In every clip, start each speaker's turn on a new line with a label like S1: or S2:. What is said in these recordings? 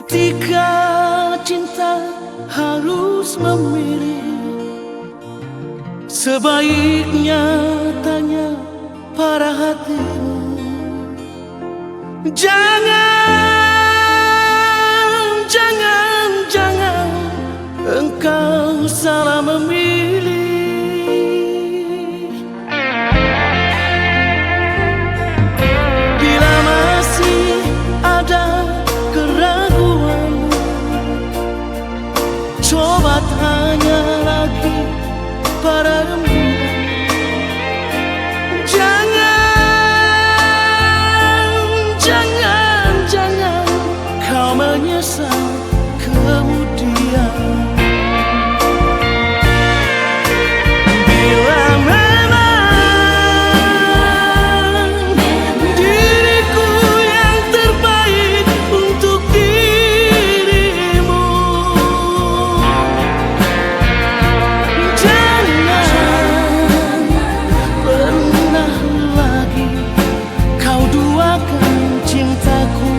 S1: Ketika cinta harus memilih, sebaiknya tanya para hatimu. Jangan, jangan, jangan engkau salah memilih. Bila masih ada keraguan, coba tanya lagi pada rembulan. Jangan, jangan, jangan kau menyesal kemudian. Bila memang diriku yang terbaik untuk dirimu, jangan pernah lagi kau duakan cintaku.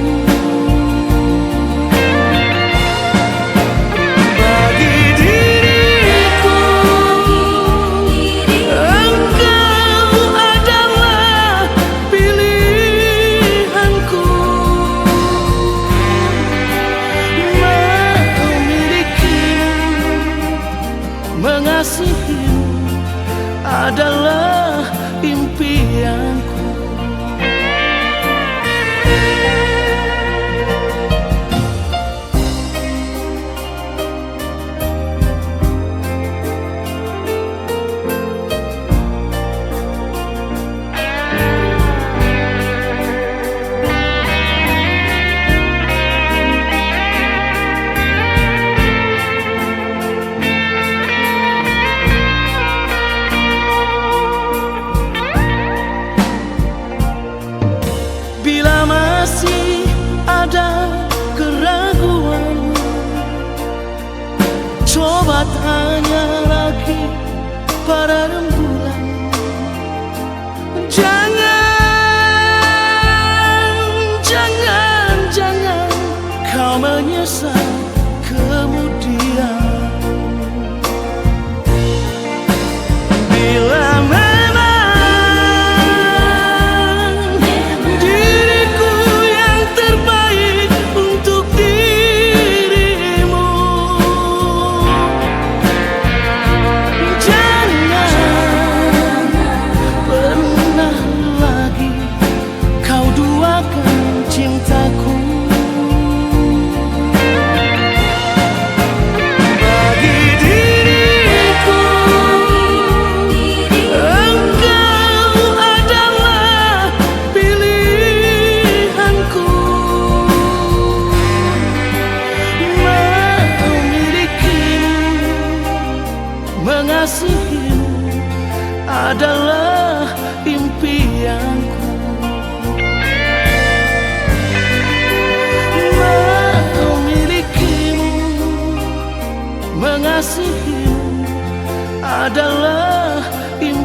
S1: Bagi diriku, engkau adalah pilihanku. Memilikimu, mengasihimu adalah impianku. Bila masih ada keraguan, coba tanya lagi pada rembulan. Jangan, jangan, jangan kau menyesal kemudian. Bila diriku yang terbaik untuk dirimu, jangan pernah lagi kau duakan cintaku. Bagi diriku, engkau adalah pilihanku. Memilikimu, mengasihimu adalah impianku. Memilikimu, mengasihimu adalah impianku.